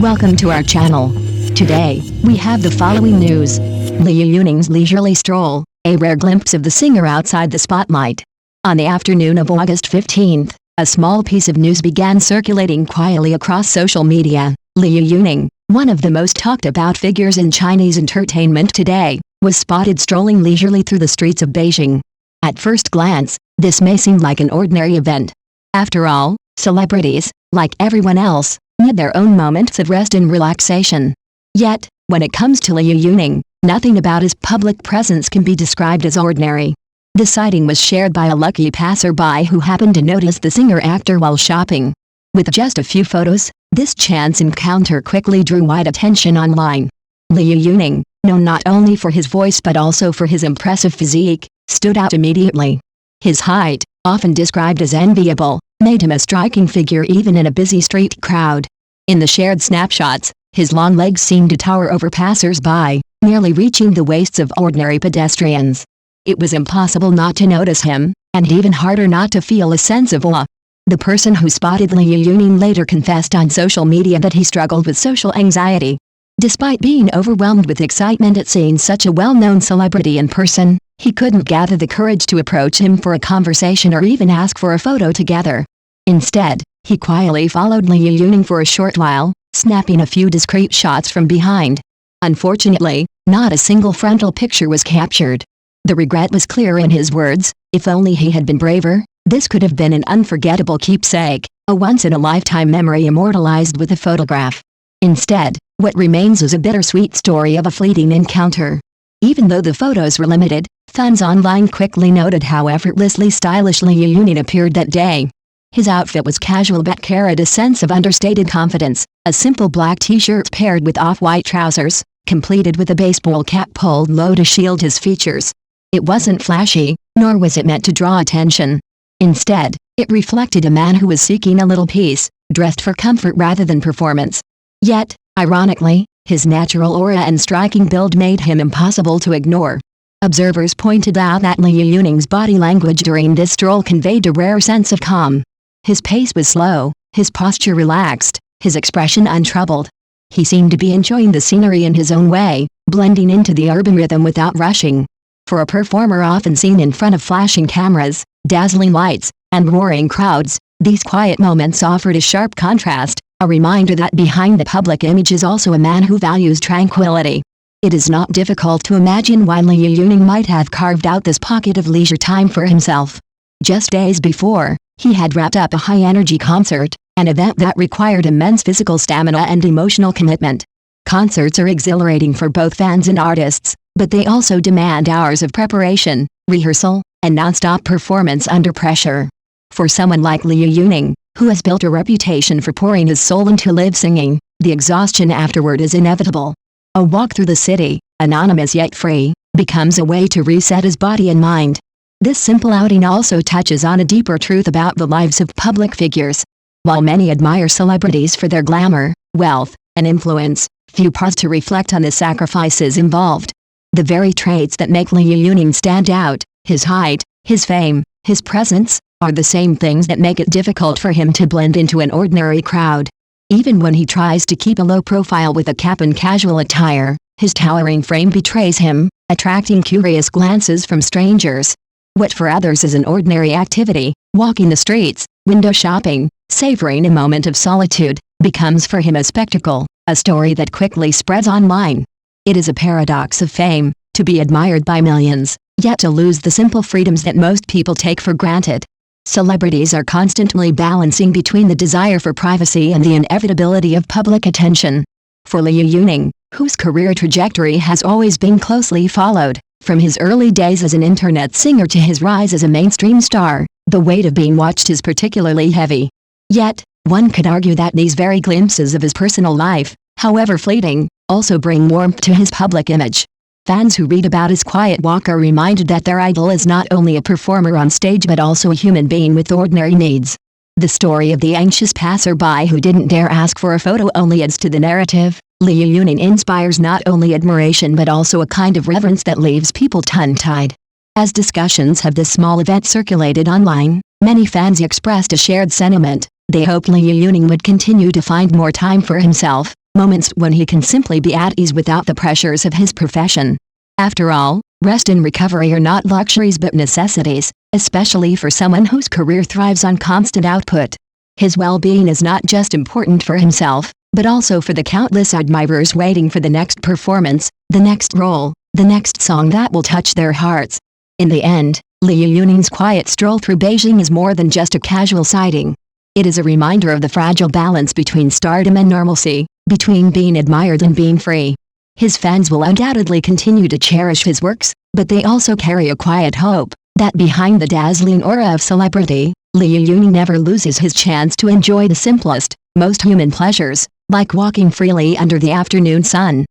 Welcome to our channel. Today, we have the following news. Liu Yuning's leisurely stroll, a rare glimpse of the singer outside the spotlight. On the afternoon of August 15th, a small piece of news began circulating quietly across social media. Liu Yuning, one of the most talked about figures in Chinese entertainment today, was spotted strolling leisurely through the streets of Beijing. At first glance, this may seem like an ordinary event. After all, celebrities, like everyone else, need their own moments of rest and relaxation. Yet, when it comes to Liu Yuning, nothing about his public presence can be described as ordinary. The sighting was shared by a lucky passerby who happened to notice the singer-actor while shopping. With just a few photos, this chance encounter quickly drew wide attention online. Liu Yuning, known not only for his voice but also for his impressive physique, stood out immediately. His height, often described as enviable, made him a striking figure even in a busy street crowd. In the shared snapshots, his long legs seemed to tower over passers-by, nearly reaching the waists of ordinary pedestrians. It was impossible not to notice him, and even harder not to feel a sense of awe. The person who spotted Liu Yuning later confessed on social media that he struggled with social anxiety. Despite being overwhelmed with excitement at seeing such a well-known celebrity in person, he couldn't gather the courage to approach him for a conversation or even ask for a photo together. Instead, he quietly followed Liu Yuning for a short while, snapping a few discreet shots from behind. Unfortunately, not a single frontal picture was captured. The regret was clear in his words: if only he had been braver, this could have been an unforgettable keepsake, a once-in-a-lifetime memory immortalized with a photograph. Instead, what remains is a bittersweet story of a fleeting encounter. Even though the photos were limited, fans online quickly noted how effortlessly stylish Liu Yuning appeared that day. His outfit was casual but carried a sense of understated confidence, a simple black t-shirt paired with off-white trousers, completed with a baseball cap pulled low to shield his features. It wasn't flashy, nor was it meant to draw attention. Instead, it reflected a man who was seeking a little peace, dressed for comfort rather than performance. Yet, ironically, his natural aura and striking build made him impossible to ignore. Observers pointed out that Liu Yuning's body language during this stroll conveyed a rare sense of calm. His pace was slow, his posture relaxed, his expression untroubled. He seemed to be enjoying the scenery in his own way, blending into the urban rhythm without rushing. For a performer often seen in front of flashing cameras, dazzling lights, and roaring crowds, these quiet moments offered a sharp contrast, a reminder that behind the public image is also a man who values tranquility. It is not difficult to imagine why Liu Yuning might have carved out this pocket of leisure time for himself. Just days before, he had wrapped up a high-energy concert, an event that required immense physical stamina and emotional commitment. Concerts are exhilarating for both fans and artists, but they also demand hours of preparation, rehearsal, and non-stop performance under pressure. For someone like Liu Yuning, who has built a reputation for pouring his soul into live singing, the exhaustion afterward is inevitable. A walk through the city, anonymous yet free, becomes a way to reset his body and mind. This simple outing also touches on a deeper truth about the lives of public figures. While many admire celebrities for their glamour, wealth, and influence, few pause to reflect on the sacrifices involved. The very traits that make Liu Yuning stand out, his height, his fame, his presence, are the same things that make it difficult for him to blend into an ordinary crowd. Even when he tries to keep a low profile with a cap and casual attire, his towering frame betrays him, attracting curious glances from strangers. What for others is an ordinary activity, walking the streets, window shopping, savoring a moment of solitude, becomes for him a spectacle, a story that quickly spreads online. It is a paradox of fame, to be admired by millions, yet to lose the simple freedoms that most people take for granted. Celebrities are constantly balancing between the desire for privacy and the inevitability of public attention. For Liu Yuning, whose career trajectory has always been closely followed, from his early days as an internet singer to his rise as a mainstream star, the weight of being watched is particularly heavy. Yet, one could argue that these very glimpses of his personal life, however fleeting, also bring warmth to his public image. Fans who read about his quiet walk are reminded that their idol is not only a performer on stage but also a human being with ordinary needs. The story of the anxious passerby who didn't dare ask for a photo only adds to the narrative. Liu Yuning inspires not only admiration but also a kind of reverence that leaves people tongue-tied. As discussions of this small event circulated online, many fans expressed a shared sentiment. They hoped Liu Yuning would continue to find more time for himself, moments when he can simply be at ease without the pressures of his profession. After all, rest and recovery are not luxuries but necessities, especially for someone whose career thrives on constant output. His well-being is not just important for himself, but also for the countless admirers waiting for the next performance, the next role, the next song that will touch their hearts. In the end, Liu Yuning's quiet stroll through Beijing is more than just a casual sighting. It is a reminder of the fragile balance between stardom and normalcy, between being admired and being free. His fans will undoubtedly continue to cherish his works, but they also carry a quiet hope that behind the dazzling aura of celebrity, Liu Yuning never loses his chance to enjoy the simplest, most human pleasures, like walking freely under the afternoon sun.